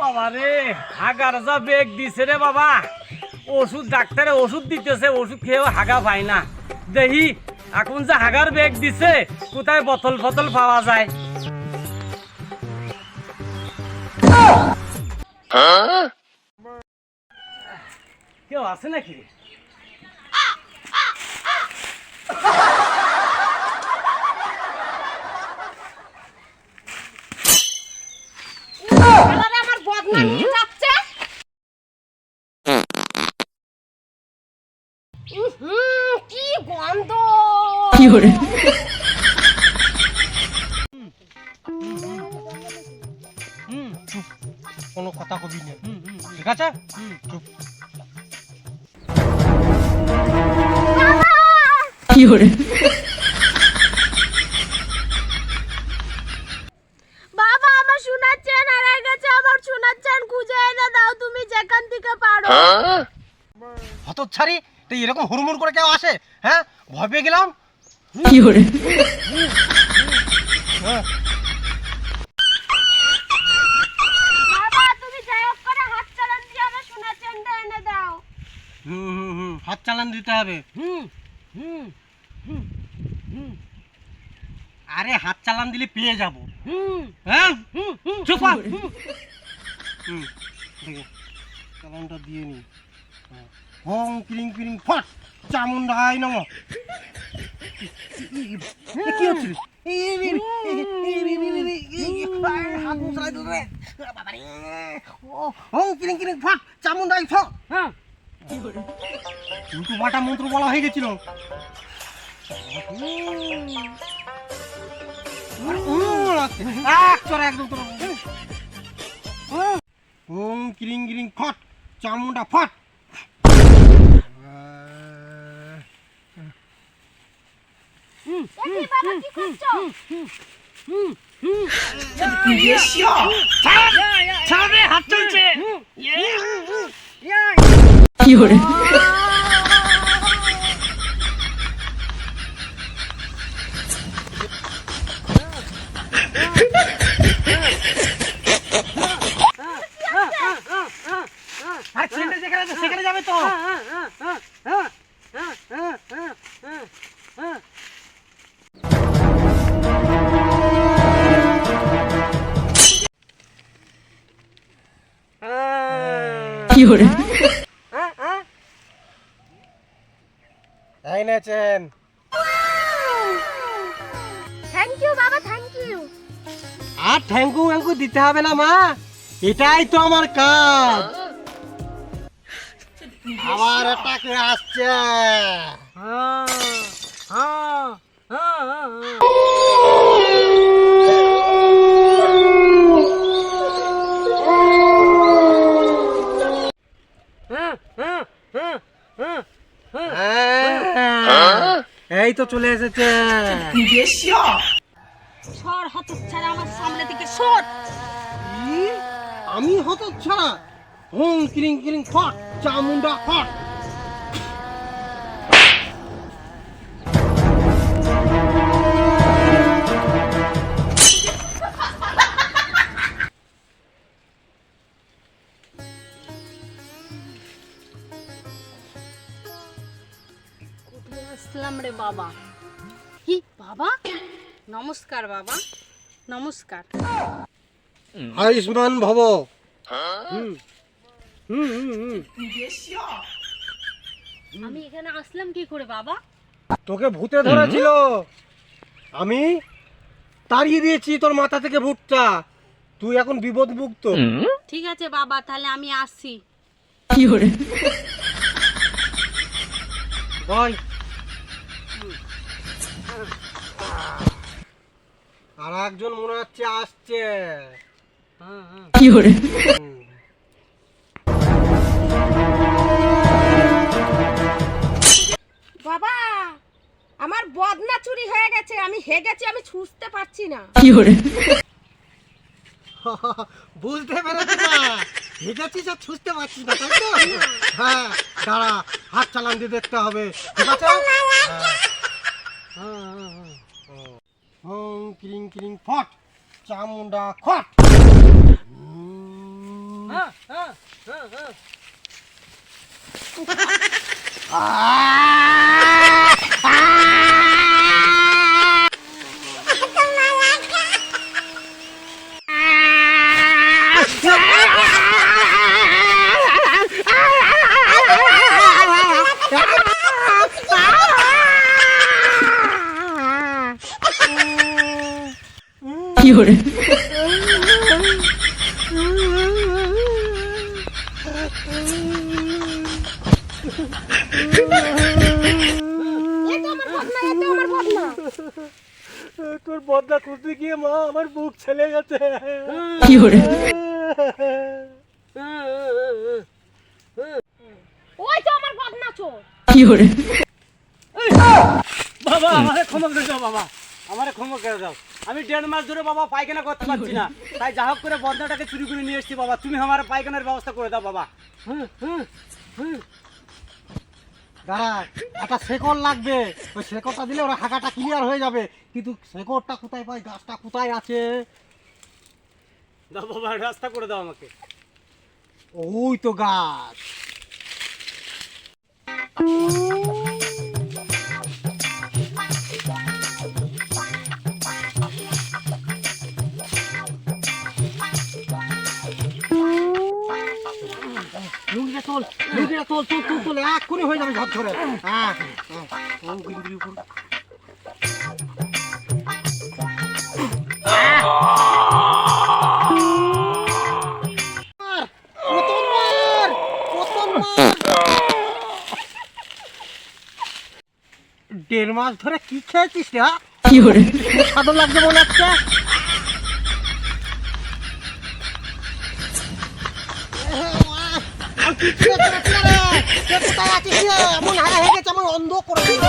বাবা রে হাগার যা বেগ দিছে রে বাবা, ওষুধ ডাক্তারে ওষুধ দিতেছে, ওষুধ খেয়েও হাগা পাই না। দেখি এখন যে হাগার বেগ দিছে কোথায় বোতল ফতল পাওয়া যায়। কেউ আছে নাকি? আমার বদনা নিয়ে যাচ্ছে। কি গন্ধ! কি করে কোনো কথা কবি না, ঠিক আছে? চুপ। কি করে বাবা আমার সোনার চেন হারিয়ে গেছে, আমার সোনার চেন খুঁজে এনে দাও তুমি যেখান থেকে পারো। হতচ্ছাড়ি, তুই এরকম হুড়মুড় করে কেউ আসে? হ্যাঁ, ভয় পেয়ে গেলাম। কি করে বাবা তুমি যাই হোক করে হাত চালান দিয়ে আমার সোনার চেনটা এনে দাও। হাত চালান দিতে হবে। আরে হাত চালান দিলে পেয়ে যাবো। হ্যাঁ, চুপ কর। দেখো, চালানটা দিয়ে নি। হং ক্রিং ক্রিং ফট চামুন্ডায় নমঃ। কি হচ্ছে? হাত মুছাই দিল রে বাবা রে। হং ক্রিং ক্রিং ফট চামুন্ডায় ফট। হ্যাঁ, উল্টো পাল্টা মন্ত্র বলা হয়ে গেছিল। ওম কিরিং কিরিং ফট চামুন্ডা ফট। এই বাবা কি করছো? ছাড়ে, হাত চলছে। কি করে আর ছেলেটা যেখানে আছে সেখানে যাবে তো। কি করে এই নেছেন। থ্যাংক ইউ বাবা, থ্যাংক ইউ। আর থ্যাঙ্কু থ্যাঙ্কু দিতে হবে না মা, এটাই তো আমার কাজ। আবার এটাকে আসছে। এই তো চলে এসেছে। সর হতচ্ছাড়া আমার সামনে থেকে সর। আমি হতচ্ছাড়া? হোং কিরিং কিরিং ফট চামুন্ডা ফট। আসসালাম রে বাবা। কি বাবা? নমস্কার বাবা, নমস্কার। আয়ুষ্মান ভব। আমি এখানে আসলাম কি করে বাবা? তোকে ভূতে ধরেছিল, আমি তাড়িয়ে দিয়েছি তোর মাথা থেকে ভূতটা। তুই এখন বিপদ মুক্ত। ঠিক আছে বাবা, তাহলে আমি আসছি। কি করে বল। আর একজন মনে হচ্ছে আসছে। কি করে বাবা আমার বদনা চুরি হয়ে গেছে, আমি হেগেছি, আমি ছুঁচতে পারছি না। কি করে বুঝতে পেরেছি না, হেগেছিস আর ছুঁচতে পারছিস না, তাই তো? হ্যাঁ, দাঁড়া, হাত চালান দিয়ে দেখতে হবে, ঠিক আছে? হং কিরিং কিরিং ফট চামুন্ডা খট। হ্যাঁ হ্যাঁ হ্যাঁ হ্যাঁ Fiore, এই তো আমার বদনা, এই তো আমার বদনা। তোর বদলা খুঁজতে গিয়ে মা আমার বুক ছেলে গেছে। Fiore, ওই তো আমার বদনা চোর। Fiore, বাবা আমারে ক্ষমা করে দাও বাবা, আমারে ক্ষমা করে দাও। আমি 1.5 মাস ধরে বাবা পায়খানা করতে পারছি না, তাই যা হোক করে বদনাটাকে চুরি করে নিয়ে এসেছি বাবা। তুমি আমার পায়খানার ব্যবস্থা করে দাও বাবা। দাঁড়া, একটা শেকড় লাগবে, ওই শেকড়টা দিলে ওরা হাঁকাটা ক্লিয়ার হয়ে যাবে। কিন্তু শেকড়টা কোথায় পাই, গাছটা কোথায় আছে? দাও বাবা, রাস্তা করে দাও আমাকে। ওই তো গাছ। লুঙ্গিটা তোল, লুঙ্গিটা তোল, তোল তোল তোল, এক্ষুনি হয়ে যাবে ঝরঝরে। হ্যাঁ ও গিন্দির উপর। দেড় মাস ধরে কি খেয়েছিস রে? Fiore, সাদর লাগছে মনে হচ্ছে। আর কি খেয়ে তোরা কি রে? কে কোথায় আছিস রে? এমন হারা হয়ে গেছে, আমার অন্ধ করে দিল।